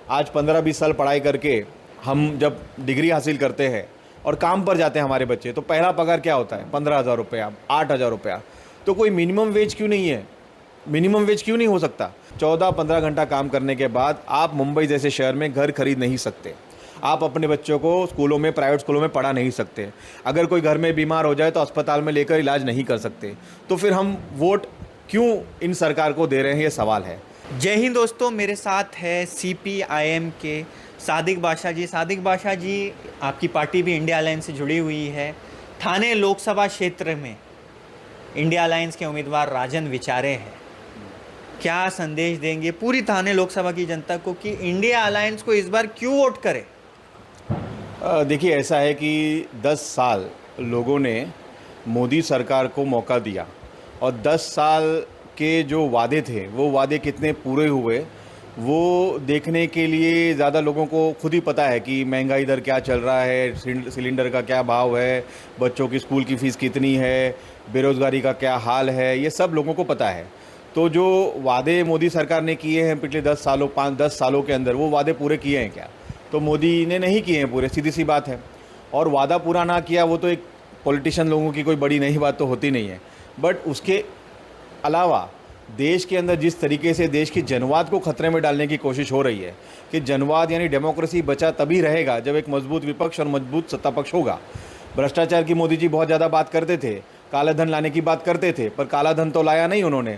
आज 15-20 साल पढ़ाई करके हम जब डिग्री हासिल करते हैं और काम पर जाते हैं हमारे बच्चे, तो पहला पगार क्या होता है? 15,000 रुपया, 8,000 रुपया। तो कोई मिनिमम वेज क्यों नहीं है? मिनिमम वेज क्यों नहीं हो सकता? 14-15 घंटा काम करने के बाद आप मुंबई जैसे शहर में घर खरीद नहीं सकते। आप अपने बच्चों को स्कूलों में, प्राइवेट स्कूलों में पढ़ा नहीं सकते। अगर कोई घर में बीमार हो जाए तो अस्पताल में लेकर इलाज नहीं कर सकते। तो फिर हम वोट क्यों इन सरकार को दे रहे हैं, ये सवाल है। जय हिंद दोस्तों, मेरे साथ है CPIM के सादिक बादशाह जी। सादिक बादशाह जी, आपकी पार्टी भी इंडिया अलायंस से जुड़ी हुई है। ठाणे लोकसभा क्षेत्र में इंडिया अलायंस के उम्मीदवार राजन विचारे हैं। क्या संदेश देंगे पूरी ठाणे लोकसभा की जनता को कि इंडिया अलायंस को इस बार क्यों वोट करे? देखिए, ऐसा है कि 10 साल लोगों ने मोदी सरकार को मौका दिया और 10 साल के जो वादे थे वो वादे कितने पूरे हुए वो देखने के लिए ज़्यादा लोगों को खुद ही पता है कि महंगाई दर क्या चल रहा है, सिलेंडर का क्या भाव है, बच्चों की स्कूल की फ़ीस कितनी है, बेरोज़गारी का क्या हाल है, ये सब लोगों को पता है। तो जो वादे मोदी सरकार ने किए हैं पिछले 10 सालों के अंदर, वो वादे पूरे किए हैं क्या? तो मोदी ने नहीं किए हैं पूरे, सीधी सी बात है। और वादा पूरा ना किया वो तो एक पॉलिटिशियन लोगों की कोई बड़ी नई बात तो होती नहीं है। बट उसके अलावा देश के अंदर जिस तरीके से देश की जनवाद को खतरे में डालने की कोशिश हो रही है कि जनवाद यानी डेमोक्रेसी बचा तभी रहेगा जब एक मजबूत विपक्ष और मजबूत सत्ता पक्ष होगा। भ्रष्टाचार की मोदी जी बहुत ज़्यादा बात करते थे, काला धन लाने की बात करते थे, पर काला धन तो लाया नहीं उन्होंने।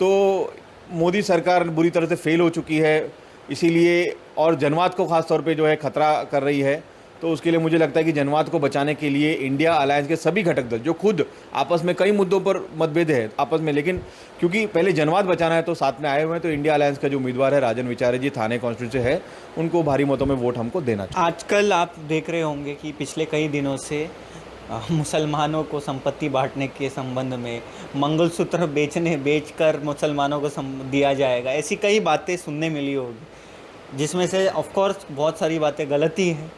तो मोदी सरकार बुरी तरह से फेल हो चुकी है, इसीलिए और जनवाद को ख़ास तौर पे जो है खतरा कर रही है। तो उसके लिए मुझे लगता है कि जनवाद को बचाने के लिए इंडिया अलायंस के सभी घटक दल जो खुद आपस में कई मुद्दों पर मतभेद है आपस में, लेकिन क्योंकि पहले जनवाद बचाना है तो साथ में आए हुए हैं। तो इंडिया अलायंस का जो उम्मीदवार है राजन विचारे जी, थाने कॉन्स्टिट्यूंसी है, उनको भारी मतों में वोट हमको देना चाहिए। आजकल आप देख रहे होंगे कि पिछले कई दिनों से मुसलमानों को संपत्ति बांटने के संबंध में मंगलसूत्र बेचकर मुसलमानों को दिया जाएगा, ऐसी कई बातें सुनने मिली होगी, जिसमें से ऑफ कोर्स बहुत सारी बातें गलत ही हैं।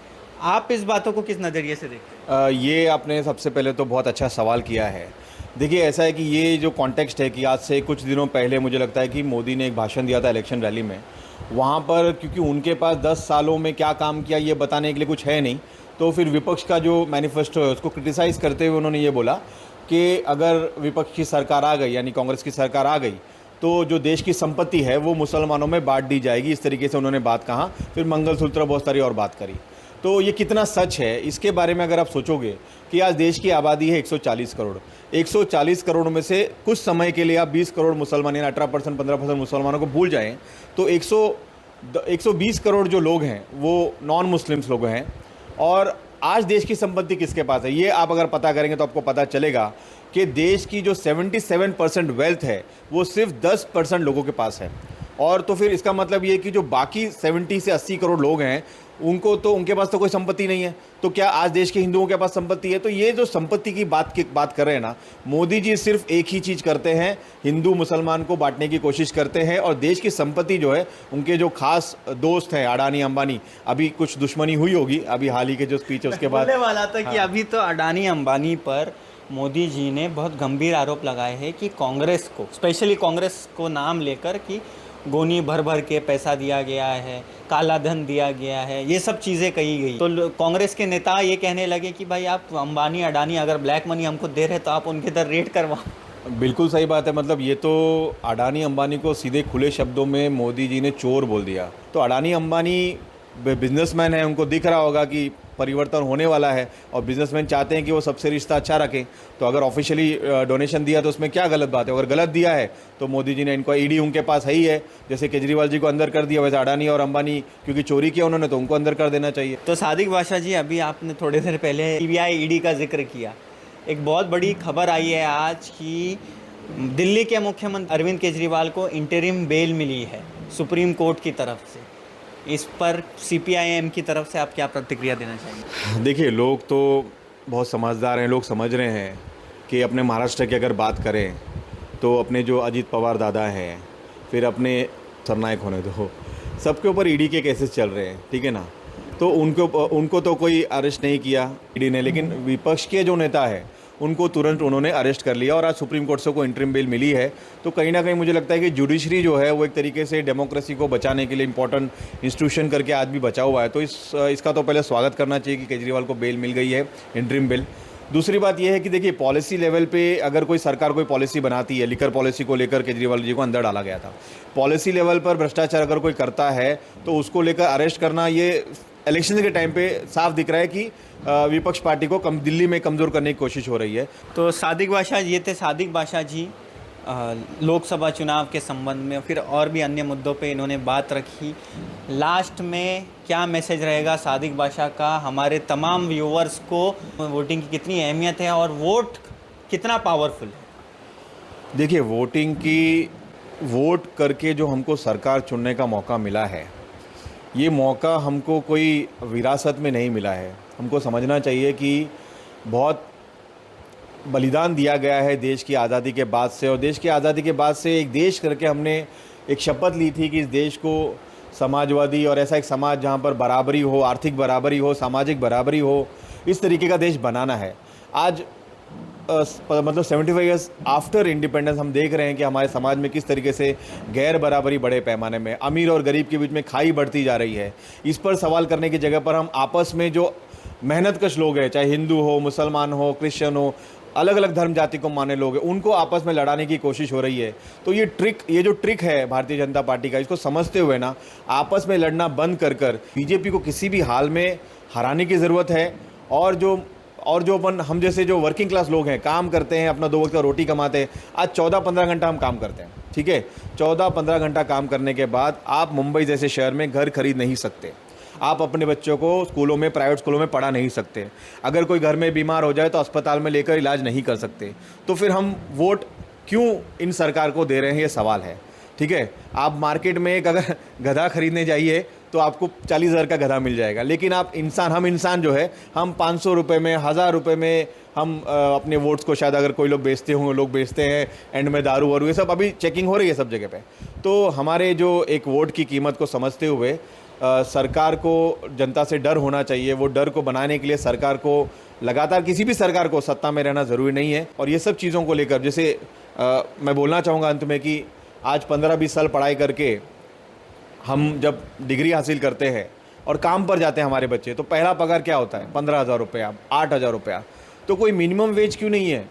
आप इस बातों को किस नज़रिए से देखते हैं? ये आपने सबसे पहले तो बहुत अच्छा सवाल किया है। देखिए, ऐसा है कि ये जो कॉन्टेक्स्ट है कि आज से कुछ दिनों पहले मुझे लगता है कि मोदी ने एक भाषण दिया था इलेक्शन रैली में। वहाँ पर क्योंकि उनके पास 10 सालों में क्या काम किया ये बताने के लिए कुछ है नहीं, तो फिर विपक्ष का जो मैनिफेस्टो है उसको क्रिटिसाइज़ करते हुए उन्होंने ये बोला कि अगर विपक्ष की सरकार आ गई यानी कांग्रेस की सरकार आ गई तो जो देश की संपत्ति है वो मुसलमानों में बांट दी जाएगी। इस तरीके से उन्होंने बात कहा। फिर मंगलसूत्र बहुत सारी और बात करी। तो ये कितना सच है इसके बारे में अगर आप सोचोगे कि आज देश की आबादी है 140 करोड़, 140 करोड़ में से कुछ समय के लिए आप 20 करोड़ मुसलमान यानी 18% 15% मुसलमानों को भूल जाएं तो 120 करोड़ जो लोग हैं वो नॉन मुस्लिम्स लोग हैं। और आज देश की संपत्ति किसके पास है ये आप अगर पता करेंगे तो आपको पता चलेगा कि देश की जो 77% वेल्थ है वो सिर्फ 10% लोगों के पास है। और तो फिर इसका मतलब ये कि जो बाकी 70 से 80 करोड़ लोग हैं उनके पास तो कोई संपत्ति नहीं है। तो क्या आज देश के हिंदुओं के पास संपत्ति है? तो ये जो संपत्ति की बात कर रहे हैं ना, मोदी जी सिर्फ एक ही चीज़ करते हैं, हिंदू मुसलमान को बांटने की कोशिश करते हैं। और देश की संपत्ति जो है, उनके जो खास दोस्त हैं अडानी अंबानी, अभी कुछ दुश्मनी हुई होगी अभी हाल ही के जो स्पीच है उसके बाद। बोलने वाला था कि अभी तो अडानी अंबानी पर मोदी जी ने बहुत गंभीर आरोप लगाए हैं कि कांग्रेस को, स्पेशली कांग्रेस को नाम लेकर कि गोनी भर भर के पैसा दिया गया है, काला धन दिया गया है, ये सब चीज़ें कही गई। तो कांग्रेस के नेता ये कहने लगे कि भाई आप अंबानी अडानी अगर ब्लैक मनी हमको दे रहे तो आप उनके इधर रेड करवाओ। बिल्कुल सही बात है। मतलब ये तो अडानी अंबानी को सीधे खुले शब्दों में मोदी जी ने चोर बोल दिया। तो अडानी अंबानी बिजनेसमैन है, उनको दिख रहा होगा कि परिवर्तन होने वाला है और बिजनेसमैन चाहते हैं कि वो सबसे रिश्ता अच्छा रखें। तो अगर ऑफिशियली डोनेशन दिया तो उसमें क्या गलत बात है? अगर गलत दिया है तो मोदी जी ने इनको, ईडी उनके पास है ही है, जैसे केजरीवाल जी को अंदर कर दिया वैसे अडानी और अंबानी क्योंकि चोरी किया उन्होंने तो उनको अंदर कर देना चाहिए। तो सादिक बादशाह जी, अभी आपने थोड़ी देर पहले CBI ईडी का जिक्र किया। एक बहुत बड़ी खबर आई है आज की दिल्ली के मुख्यमंत्री अरविंद केजरीवाल को इंटरिम बेल मिली है सुप्रीम कोर्ट की तरफ से। इस पर CPIM की तरफ से आप क्या प्रतिक्रिया देना चाहेंगे? देखिए, लोग तो बहुत समझदार हैं, लोग समझ रहे हैं कि अपने महाराष्ट्र की अगर बात करें तो अपने जो अजीत पवार दादा हैं, फिर अपने सरनायक होने दो, सबके ऊपर ईडी के केसेस चल रहे हैं, ठीक है ना। तो उनको तो कोई अरेस्ट नहीं किया ईडी ने, लेकिन विपक्ष के जो नेता है उनको तुरंत उन्होंने अरेस्ट कर लिया और आज सुप्रीम कोर्ट से को इंटरिम बेल मिली है। तो कहीं ना कहीं मुझे लगता है कि जुडिशरी जो है वो एक तरीके से डेमोक्रेसी को बचाने के लिए इंपॉर्टेंट इंस्टीट्यूशन करके आज भी बचा हुआ है। तो इसका तो पहले स्वागत करना चाहिए कि केजरीवाल को बेल मिल गई है, इंटरिम बेल। दूसरी बात यह है कि देखिए पॉलिसी लेवल पे अगर कोई सरकार कोई पॉलिसी बनाती है, लिकर पॉलिसी को लेकर केजरीवाल जी को अंदर डाला गया था, पॉलिसी लेवल पर भ्रष्टाचार अगर कोई करता है तो उसको लेकर अरेस्ट करना ये इलेक्शन के टाइम पे साफ दिख रहा है कि विपक्ष पार्टी को दिल्ली में कमज़ोर करने की कोशिश हो रही है। तो सादिक बादशाह, ये थे सादिक बादशाह जी लोकसभा चुनाव के संबंध में, फिर और भी अन्य मुद्दों पे इन्होंने बात रखी। लास्ट में क्या मैसेज रहेगा सादिक बादशाह का हमारे तमाम व्यूअर्स को, वोटिंग की कितनी अहमियत है और वोट कितना पावरफुल है? देखिए वोट करके जो हमको सरकार चुनने का मौका मिला है, ये मौका हमको कोई विरासत में नहीं मिला है। हमको समझना चाहिए कि बहुत बलिदान दिया गया है देश की आज़ादी के बाद से, और देश की आज़ादी के बाद से एक देश करके हमने एक शपथ ली थी कि इस देश को समाजवादी और ऐसा एक समाज जहाँ पर बराबरी हो, आर्थिक बराबरी हो, सामाजिक बराबरी हो, इस तरीके का देश बनाना है। आज मतलब 75 ईयर्स आफ्टर इंडिपेंडेंस हम देख रहे हैं कि हमारे समाज में किस तरीके से गैर बराबरी बड़े पैमाने में, अमीर और गरीब के बीच में खाई बढ़ती जा रही है। इस पर सवाल करने की जगह पर हम आपस में जो मेहनतकश लोग हैं, चाहे हिंदू हो, मुसलमान हो, क्रिश्चियन हो, अलग अलग धर्म जाति को मानने लोग हैं, उनको आपस में लड़ाने की कोशिश हो रही है। तो ये जो ट्रिक है भारतीय जनता पार्टी का, इसको समझते हुए ना आपस में लड़ना बंद कर बीजेपी को किसी भी हाल में हराने की ज़रूरत है। और जो हम जैसे जो वर्किंग क्लास लोग हैं, काम करते हैं, अपना 2 वक्त का रोटी कमाते हैं, आज 14-15 घंटा हम काम करते हैं, ठीक है। 14-15 घंटा काम करने के बाद आप मुंबई जैसे शहर में घर खरीद नहीं सकते, आप अपने बच्चों को स्कूलों में, प्राइवेट स्कूलों में पढ़ा नहीं सकते, अगर कोई घर में बीमार हो जाए तो अस्पताल में लेकर इलाज नहीं कर सकते। तो फिर हम वोट क्यों इन सरकार को दे रहे हैं, ये सवाल है, ठीक है। आप मार्केट में एक अगर गधा खरीदने जाइए तो आपको 40,000 का गधा मिल जाएगा, लेकिन हम इंसान जो है, हम 500 रुपये में, 1000 रुपये में हम अपने वोट्स को शायद अगर कोई लोग बेचते होंगे, लोग बेचते हैं एंड में दारू वारू, ये सब अभी चेकिंग हो रही है सब जगह पे। तो हमारे जो एक वोट की कीमत को समझते हुए सरकार को जनता से डर होना चाहिए। वो डर को बनाने के लिए सरकार को लगातार, किसी भी सरकार को सत्ता में रहना ज़रूरी नहीं है। और ये सब चीज़ों को लेकर जैसे मैं बोलना चाहूँगा अंत में कि आज 15-20 साल पढ़ाई करके हम जब डिग्री हासिल करते हैं और काम पर जाते हैं हमारे बच्चे, तो पहला पगार क्या होता है? 15,000 रुपया, 8,000 रुपया। तो कोई मिनिमम वेज क्यों नहीं है?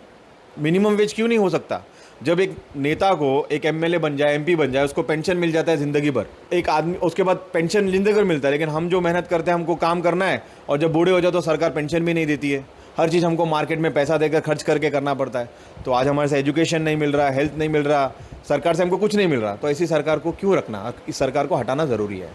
मिनिमम वेज क्यों नहीं हो सकता? जब एक नेता को, एक एमएलए बन जाए, एमपी बन जाए, उसको पेंशन मिल जाता है ज़िंदगी भर, एक आदमी उसके बाद पेंशन ज़िंदगी भर मिलता है, लेकिन हम जो मेहनत करते हैं, हमको काम करना है, और जब बूढ़े हो जाए तो सरकार पेंशन भी नहीं देती है। हर चीज़ हमको मार्केट में पैसा देकर खर्च करके करना पड़ता है। तो आज हमारे से एजुकेशन नहीं मिल रहा, हेल्थ नहीं मिल रहा, सरकार से हमको कुछ नहीं मिल रहा, तो ऐसी सरकार को क्यों रखना? इस सरकार को हटाना ज़रूरी है।